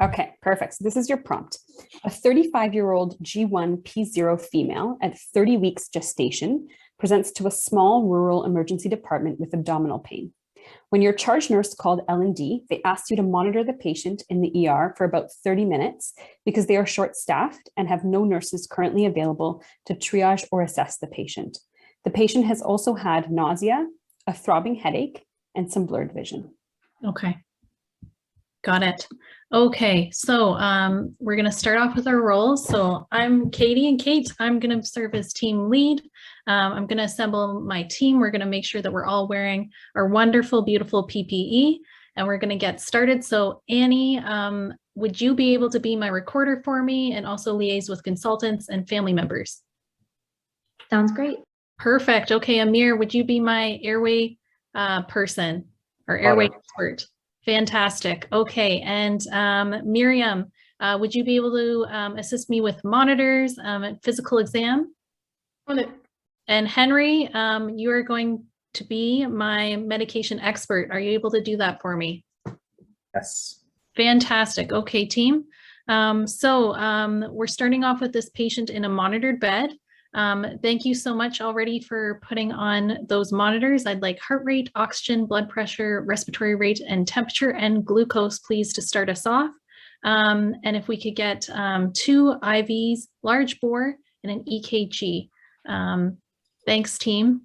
Okay, perfect. So this is your prompt. A 35-year-old G1P0 female at 30 weeks gestation presents to a small rural emergency department with abdominal pain. When your charge nurse called L&D, they asked you to monitor the patient in the ER for about 30 minutes because they are short-staffed and have no nurses currently available to triage or assess the patient. The patient has also had nausea, a throbbing headache, and some blurred vision. Okay. Got it. Okay, so we're going to start off with our roles. So I'm Katie, and Kate, I'm going to serve as team lead. I'm going to assemble my team. We're going to make sure that we're all wearing our wonderful, beautiful PPE, and we're going to get started. So Annie, would you be able to be my recorder for me and also liaise with consultants and family members? Sounds great. Perfect. Okay, Amir, would you be my airway person or airway expert? Fantastic. Okay, and Miriam, would you be able to assist me with monitors and physical exam? On it. And Henry, you are going to be my medication expert. Are you able to do that for me? Yes. Fantastic. Okay, team. So we're starting off with this patient in a monitored bed. Thank you so much already for putting on those monitors. I'd like heart rate, oxygen, blood pressure, respiratory rate, and temperature and glucose, please, to start us off. And if we could get 2 IVs, large bore, and an EKG. Thanks, team.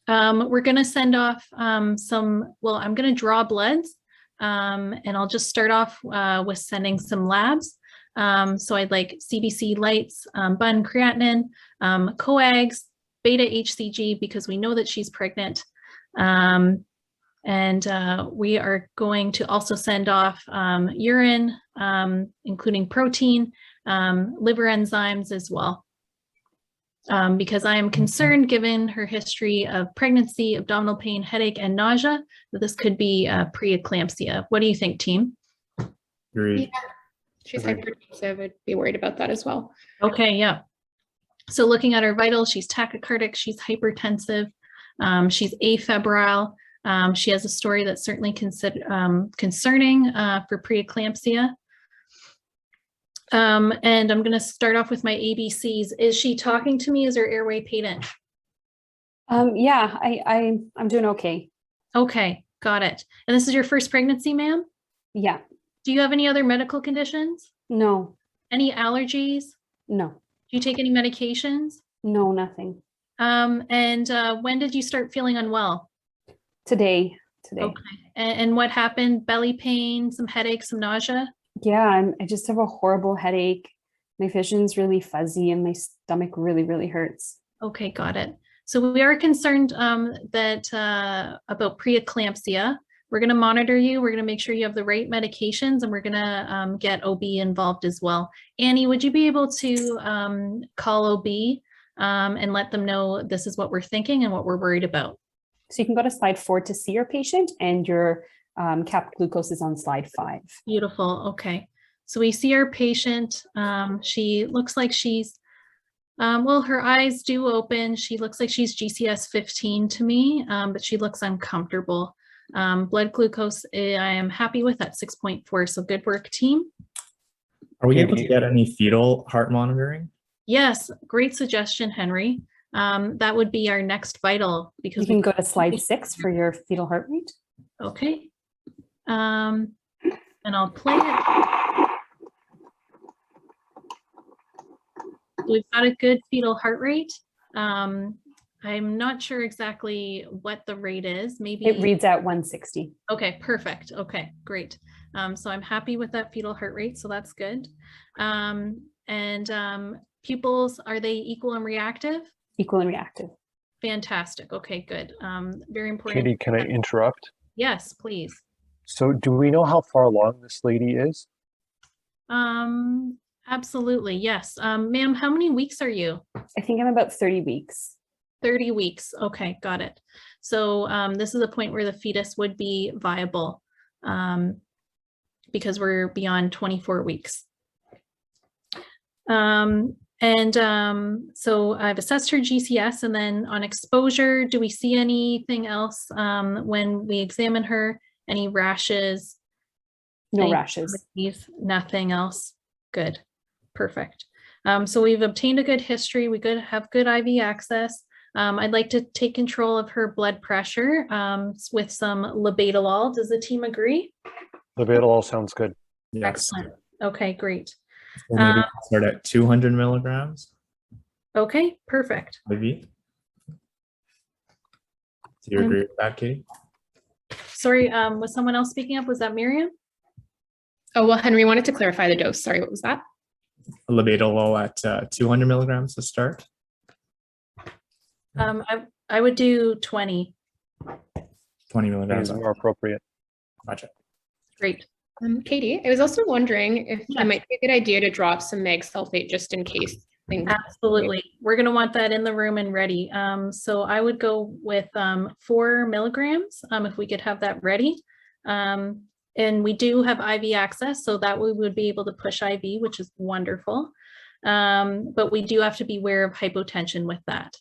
We're going to send off I'm going to draw bloods, and I'll just start off with sending some labs. So I'd like CBC lights, bun creatinine, coags, beta HCG, because we know that she's pregnant. And we are going to also send off urine, including protein, liver enzymes as well. Because I am concerned, given her history of pregnancy, abdominal pain, headache, and nausea, that this could be preeclampsia. What do you think, team? Agreed. Yeah. She's hypertensive. I'd be worried about that as well. Okay, yeah. So looking at her vitals, she's tachycardic, she's hypertensive, she's afebrile. She has a story that's certainly concerning for preeclampsia. And I'm going to start off with my ABCs. Is she talking to me? Is her airway patent? Yeah, I'm doing okay. Okay, got it. And this is your first pregnancy, ma'am? Yeah. Do you have any other medical conditions? No. Any allergies? No. Do you take any medications? No, nothing. And when did you start feeling unwell? Today. Okay. And what happened? Belly pain, some headache, some nausea? Yeah, I just have a horrible headache. My vision's really fuzzy and my stomach really, really hurts. Okay, got it. So we are concerned about preeclampsia. We're going to monitor you. We're going to make sure you have the right medications, and we're going to get OB involved as well. Annie, would you be able to call OB and let them know this is what we're thinking and what we're worried about? So you can go to slide 4 to see your patient, and your capped glucose is on slide 5. Beautiful. Okay. So we see our patient. She looks like she's, well, her eyes do open. She looks like she's GCS 15 to me, but she looks uncomfortable. Blood glucose, I am happy with at 6.4. So good work, team. Are we able to get any fetal heart monitoring? Yes, great suggestion, Henry. That would be our next vital, because you can go to slide 6 for your fetal heart rate. Okay. And I'll play it. We've got a good fetal heart rate. I'm not sure exactly what the rate is. Maybe it reads at 160. Okay, perfect. Okay, great. So I'm happy with that fetal heart rate, so that's good. Pupils, are they equal and reactive? Equal and reactive. Fantastic. Okay, good. Very important. Katie, can I interrupt? Yes, please. So do we know how far along this lady is? Absolutely, yes. Ma'am, how many weeks are you? I think I'm about 30 weeks. 30 weeks. Okay, got it. So this is a point where the fetus would be viable because we're beyond 24 weeks. So I've assessed her GCS, and then on exposure, do we see anything else when we examine her? Any rashes? No Any rashes. Nothing else. Good. Perfect. So we've obtained a good history. We have good IV access. I'd like to take control of her blood pressure with some labetalol. Does the team agree? Labetalol sounds good. Yes. Excellent. Okay, great. So maybe start at 200 milligrams Okay, perfect. IV. Do you agree with that, Kate? Sorry, was someone else speaking up? Was that Miriam? Oh, well, Henry wanted to clarify the dose. Sorry, what was that? Labetalol at 200 milligrams to start. I would do 20. 20 It milligrams. is more appropriate. Gotcha. Great. Katie, I was also wondering if Yeah. it might be a good idea to drop some mag sulfate just in case things. Absolutely. We're going to want that in the room and ready. So I would go with 4 milligrams if we could have that ready. And we do have IV access, so that we would be able to push IV, which is wonderful. But we do have to be aware of hypotension with that.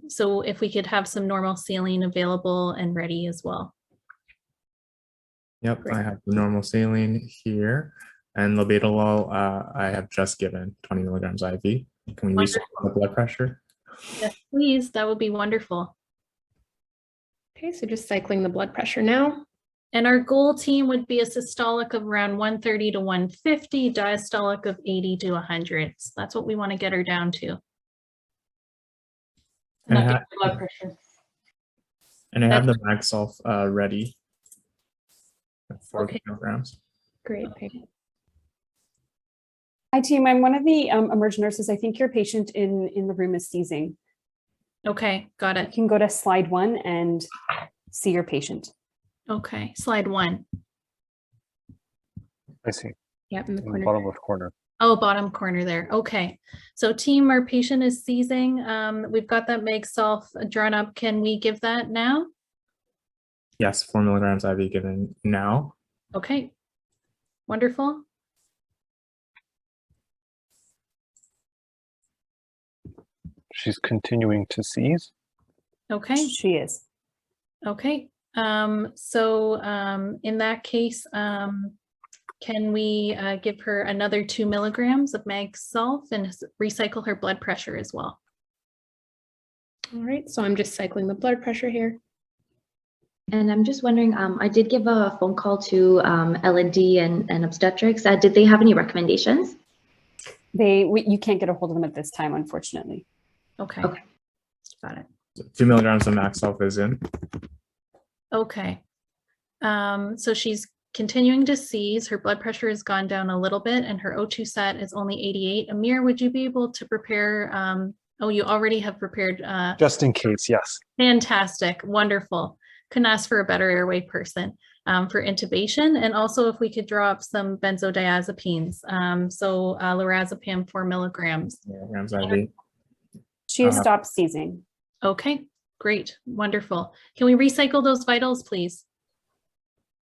So if we could have some normal saline available and ready as well. Yep, Great. I have the normal saline here, and labetalol I have just given 20 milligrams IV. Can we reset the blood pressure? Yes, please. That would be wonderful. Okay, so just cycling the blood pressure now. And our goal team would be a systolic of around 130 to 150, diastolic of 80 to 100. So that's what we want to get her down to. And I Not have, get blood pressure. and I have the Maxolf ready at 4 Okay. kilograms. Great, thank you. Hi, team. I'm one of the emerge nurses. I think your patient in the room is seizing. Okay, got You it. can go to slide 1 and see your patient. Okay, slide 1. I see. Yep, in the In the corner. bottom left corner. Oh, bottom corner there. Okay. So team, our patient is seizing. We've got that Meg Sulf drawn up. Can we give that now? Yes, 4 milligrams IV given now. Okay. Wonderful. She's continuing to seize. Okay. She is. Okay. In that case, can we give her another 2 milligrams of Meg Sulf and recycle her blood pressure as well? All right, so I'm just cycling the blood pressure here. And I'm just wondering, I did give a phone call to L&D and obstetrics. Did they have any recommendations? You can't get a hold of them at this time, unfortunately. Okay. Okay. Got it. 2 milligrams of Maxolf is in. Okay. So she's continuing to seize. Her blood pressure has gone down a little bit and her O2 sat is only 88. Amir, would you be able to prepare? Oh, you already have prepared. Just in case, yes. Fantastic. Wonderful. Couldn't ask for a better airway person for intubation. And also if we could draw up some benzodiazepines. So lorazepam 4 milligrams. Milligrams IV. She has stopped seizing. Okay, great. Wonderful. Can we recycle those vitals, please?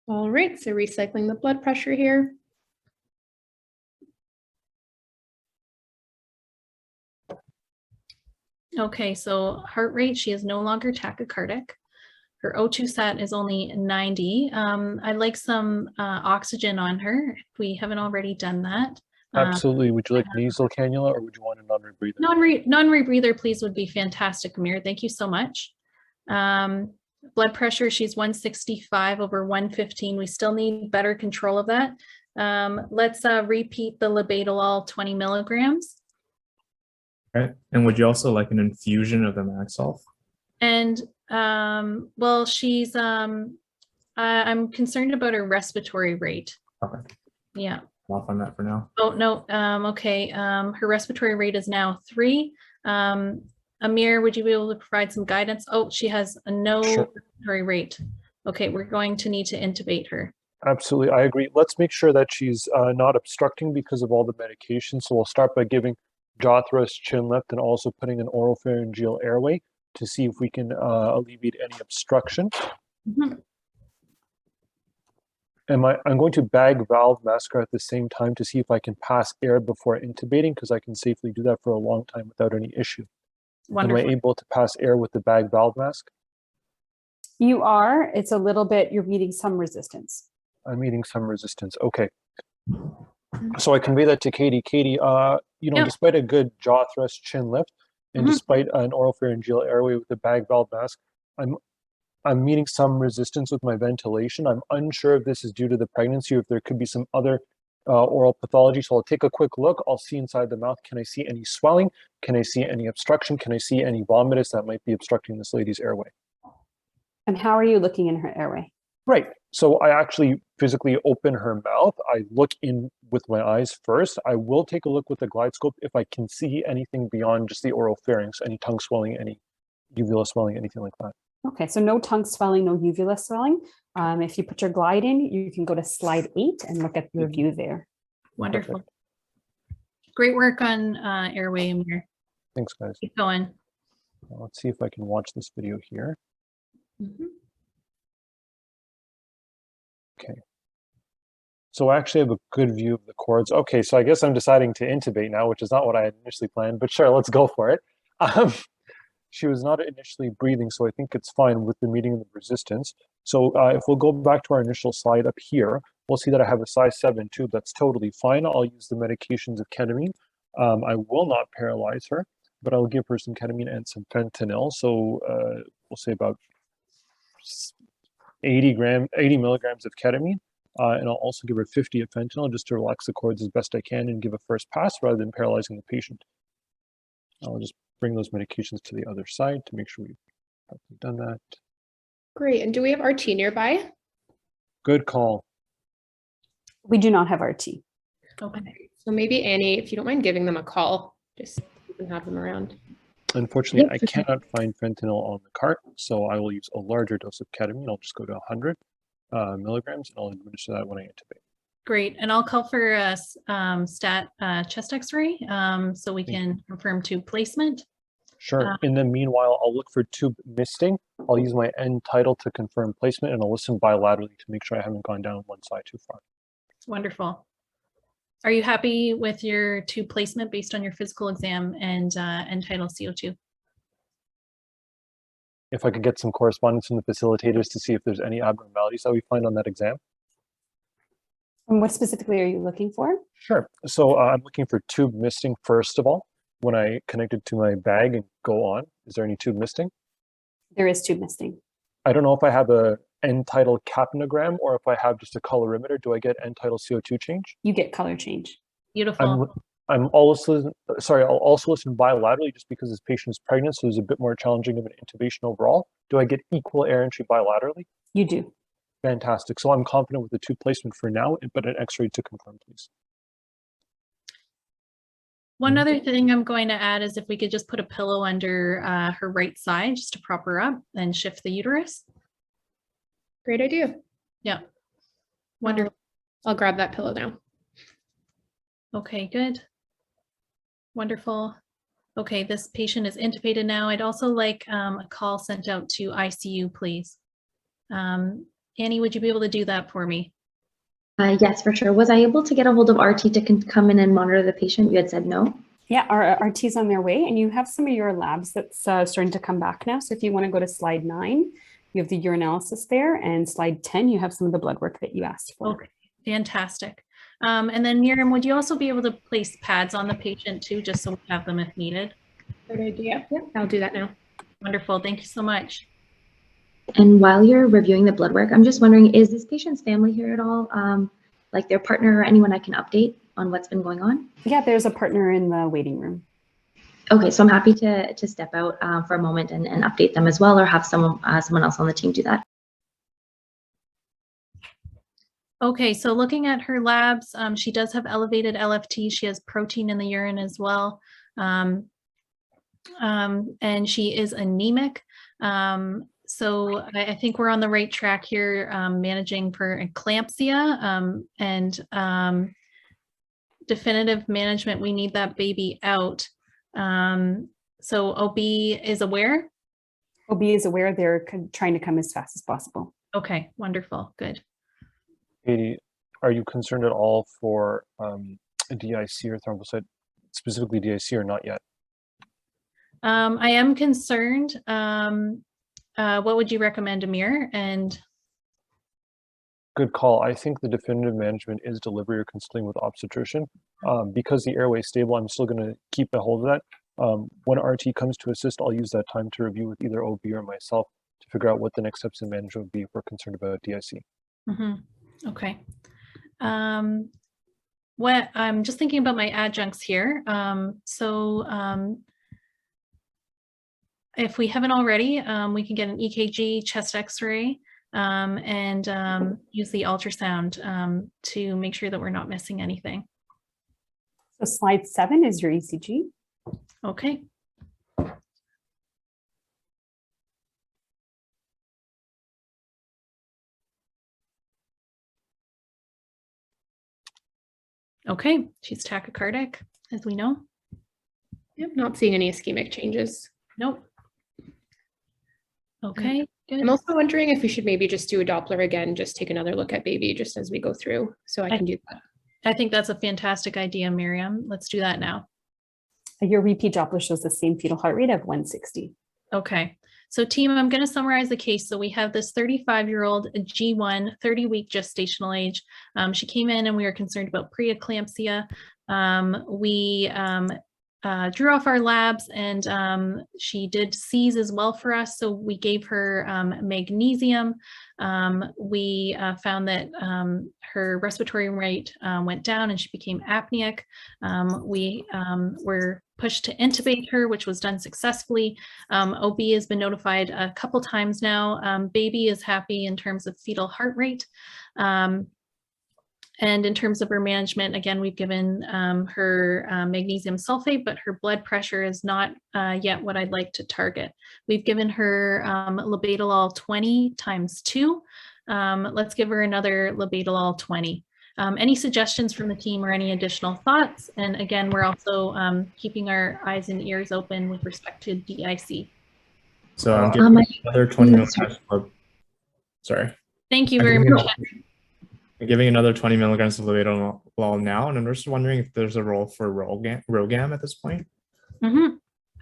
All right, so recycling the blood pressure here. Okay, so heart rate, she is no longer tachycardic. Her O2 sat is only 90. I'd like some oxygen on her if we haven't already done that. Absolutely. Would you like nasal cannula or would you want a non-rebreather? Non-rebreather, please, would be fantastic, Amir. Thank you so much. Blood pressure, she's 165 over 115. We still need better control of that. Let's repeat the labetalol 20 milligrams. Okay. And would you also like an infusion of the Maxolf? And well, she's I'm concerned about her respiratory rate. Okay. Yeah. Off on that for now. Oh no. Okay. Her respiratory rate is now 3. Amir, would you be able to provide some guidance? Oh, she has a no Sure. respiratory rate. Okay, we're going to need to intubate her. Absolutely, I agree. Let's make sure that she's not obstructing because of all the medication. So we'll start by giving jaw thrust, chin lift, and also putting an oropharyngeal airway to see if we can alleviate any obstruction. Mhm. I'm going to bag valve mask her at the same time to see if I can pass air before intubating, because I can safely do that for a long time without any issue. Wonderful. Am I able to pass air with the bag valve mask? You are. It's a little bit, you're meeting some resistance. I'm meeting some resistance. Okay. So I convey that to Katie. Katie, Yep. despite a good jaw thrust, chin lift, and Mhm. despite an oropharyngeal airway with a bag valve mask, I'm meeting some resistance with my ventilation. I'm unsure if this is due to the pregnancy or if there could be some other oral pathology. So I'll take a quick look. I'll see inside the mouth. Can I see any swelling? Can I see any obstruction? Can I see any vomitus that might be obstructing this lady's airway? And how are you looking in her airway? Right. So I actually physically open her mouth. I look in with my eyes first. I will take a look with the glide scope if I can see anything beyond just the oral pharynx, any tongue swelling, any uvula swelling, anything like that. Okay, so no tongue swelling, no uvula swelling. If you put your glide in, you can go to slide 8 and look at the view there. Wonderful. Great work on Airway, Amir. Thanks, guys. Keep going. Let's see if I can watch this video here. Mhm. Okay. So I actually have a good view of the cords. Okay, so I guess I'm deciding to intubate now, which is not what I had initially planned, but sure, let's go for it. She was not initially breathing, so I think it's fine with the meeting of the resistance. So if we'll go back to our initial slide up here, we'll see that I have a size 7 tube. That's totally fine. I'll use the medications of ketamine. I will not paralyze her, but I'll give her some ketamine and some fentanyl. So we'll say about 80 milligrams of ketamine. And I'll also give her 50 of fentanyl just to relax the cords as best I can and give a first pass rather than paralyzing the patient. I'll just bring those medications to the other side to make sure we've done that. Great. And do we have RT nearby? Good call. We do not have RT. Okay. So maybe Annie, if you don't mind giving them a call, just you can have them around. Unfortunately, Yep. I cannot find fentanyl on the cart, so I will use a larger dose of ketamine. I'll just go to 100 milligrams, and I'll administer that when I intubate. Great. And I'll call for a stat chest x-ray so we Thank can confirm tube placement. Sure. In the meanwhile, I'll look for tube misting. I'll use my end tidal to confirm placement, and I'll listen bilaterally to make sure I haven't gone down one side too far. Wonderful. Are you happy with your tube placement based on your physical exam and end-tidal CO2? If I could get some correspondence from the facilitators to see if there's any abnormalities that we find on that exam. And what specifically are you looking for? Sure. So I'm looking for tube misting first of all. When I connect it to my bag and go on, is there any tube misting? There is tube misting. I don't know if I have a end tidal capnogram or if I have just a colorimeter. Do I get end tidal CO2 change? You get color change. Beautiful. I'll also listen bilaterally just because this patient is pregnant, so there's a bit more challenging of an intubation overall. Do I get equal air entry bilaterally? You do. Fantastic. So I'm confident with the tube placement for now, but an x-ray to confirm, please. One other thing I'm going to add is if we could just put a pillow under her right side just to prop her up and shift the uterus. Great idea. Yeah. Wonderful. I'll grab that pillow now. Okay, good. Wonderful. Okay, this patient is intubated now. I'd also like a call sent out to ICU, please. Annie, would you be able to do that for me? Yes, for sure. Was I able to get a hold of RT to come in and monitor the patient? You had said no. Yeah, our RT's on their way, and you have some of your labs that's starting to come back now. So if you want to go to slide 9, you have the urinalysis there, and slide 10, you have some of the blood work that you asked for. Okay, fantastic. And then Miriam, would you also be able to place pads on the patient too, just so we have them if needed? Good idea. Yep, I'll do that now. Wonderful, thank you so much. And while you're reviewing the blood work, I'm just wondering, is this patient's family here at all? Like their partner or anyone I can update on what's been going on? Yeah, there's a partner in the waiting room. Okay, so I'm happy to step out for a moment and update them as well, or have someone else on the team do that. Okay, so looking at her labs, she does have elevated LFT. She has protein in the urine as well. And she is anemic. So I think we're on the right track here, managing for eclampsia and definitive management. We need that baby out. So OB is aware? OB is aware they're trying to come as fast as possible. Okay, wonderful, good. Katie, are you concerned at all for a DIC or thrombocyte, specifically DIC or not yet? I am concerned. What would you recommend, Amir? And Good call. I think the definitive management is delivery or consulting with obstetrician. Because the airway is stable, I'm still going to keep a hold of that. When RT comes to assist, I'll use that time to review with either OB or myself to figure out what the next steps in management would be if we're concerned about DIC. Okay. What I'm just thinking about my adjuncts here. If we haven't already, we can get an EKG, chest X-ray, and use the ultrasound to make sure that we're not missing anything. So slide 7 is your ECG. Okay. Okay, she's tachycardic, as we know. Yep, not seeing any ischemic changes. Nope. Okay, good. I'm also wondering if we should maybe just do a Doppler again, just take another look at baby just as we go through. So I can do that. I think that's a fantastic idea, Miriam. Let's do that now. Your repeat Doppler shows the same fetal heart rate of 160. Okay, so team, I'm going to summarize the case. So we have this 35-year-old G1, 30-week gestational age. She came in and we were concerned about preeclampsia. We drew off our labs and she did seize as well for us. So we gave her magnesium. We found that her respiratory rate went down and she became apneic. We were pushed to intubate her, which was done successfully. OB has been notified a couple times now. Baby is happy in terms of fetal heart rate. And in terms of her management, again, we've given her magnesium sulfate, but her blood pressure is not yet what I'd like to target. We've given her labetalol 20 times 2. Let's give her another labetalol 20. Any suggestions from the team or any additional thoughts? And again, we're also keeping our eyes and ears open with respect to DIC. So I'm giving another 20 milligrams. Sorry. Thank you very much. I'm giving another 20 milligrams of labetalol now, and I'm just wondering if there's a role for ROGAM at this point.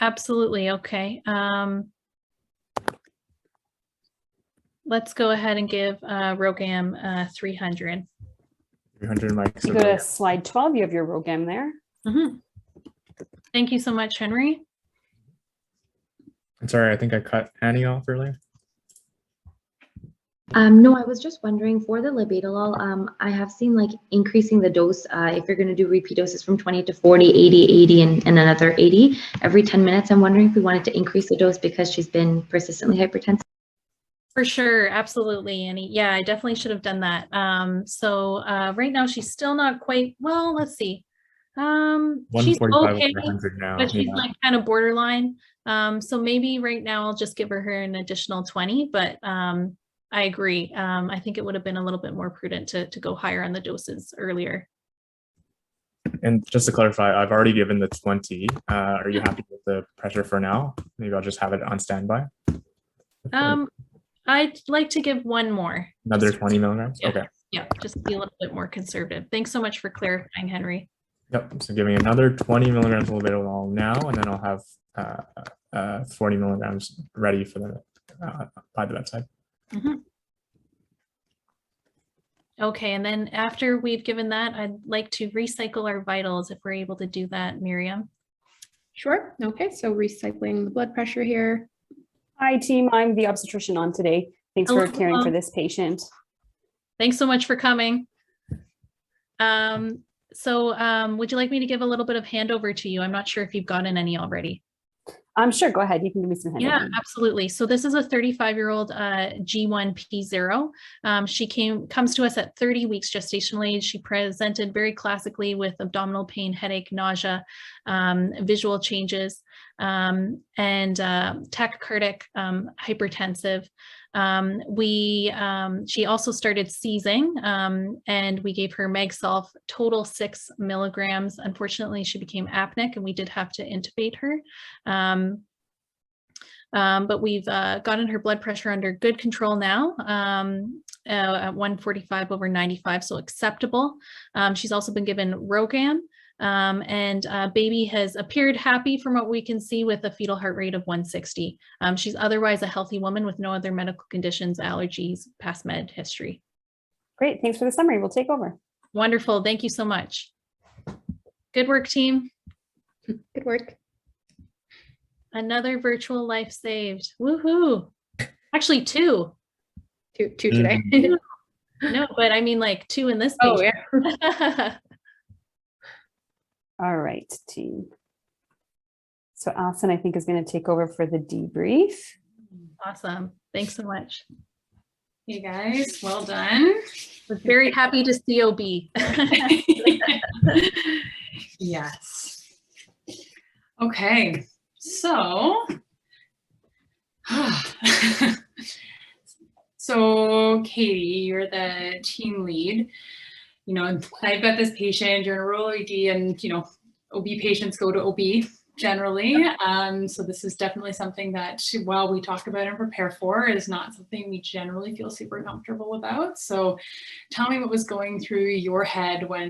Absolutely. Okay. Let's go ahead and give ROGAM 300. 300 mics. You go to slide 12, you have your ROGAM there. Thank you so much, Henry. I'm sorry, I think I cut Annie off earlier. No, I was just wondering for the labetalol, I have seen like increasing the dose if you're going to do repeat doses from 20 to 40, 80, 80, and another 80 every 10 minutes. I'm wondering if we wanted to increase the dose because she's been persistently hypertensive. For sure, absolutely, Annie. Yeah, I definitely should have done that. So right now she's still not quite, well, let's see. She's okay, now, but she's like kind of borderline. So maybe right now I'll just give her an additional 20, but I agree. I think it would have been a little bit more prudent to go higher on the doses earlier. And just to clarify, I've already given the 20. Are you happy with the pressure for now? Maybe I'll just have it on standby. I'd like to give one more. Another 20 milligrams? Yeah. Okay. Yeah, just be a little bit more conservative. Thanks so much for clarifying, Henry. Yep. So giving another 20 milligrams of labetalol now, and then I'll have 40 milligrams ready for the by the bedside. Okay, and then after we've given that, I'd like to recycle our vitals if we're able to do that, Miriam. Sure. Okay, so recycling the blood pressure here. Hi team, I'm the obstetrician on today. Thanks for caring for this patient. Thanks so much for coming. Would you like me to give a little bit of handover to you? I'm not sure if you've gotten any already. Sure, go ahead. You can give me some handover. Yeah, absolutely. So this is a 35-year-old G1P0. She comes to us at 30 weeks gestational age. She presented very classically with abdominal pain, headache, nausea, visual changes, and tachycardic, hypertensive. She also started seizing, and we gave her Magsulf total 6 milligrams. Unfortunately, she became apneic and we did have to intubate her. But we've gotten her blood pressure under good control now, at 145/95, so acceptable. She's also been given ROGAM. And baby has appeared happy from what we can see with a fetal heart rate of 160. She's otherwise a healthy woman with no other medical conditions, allergies, past med history. Great. Thanks for the summary. We'll take over. Wonderful. Thank you so much. Good work, team. Good work. Another virtual life saved. Woohoo. Actually, two. Two today. No, but I mean like two in this Oh, patient. yeah. All right, team. So Allison, I think, is going to take over for the debrief. Awesome. Thanks so much. Hey guys, well done. We're very happy to see OB. Yes. Okay, so so Katie, you're the team lead. You know, I've got this patient, you're in a rural OD, and you know, OB patients go to OB generally. So this is definitely something that while we talk about and prepare for, is not something we generally feel super comfortable about. So tell me what was going through your head when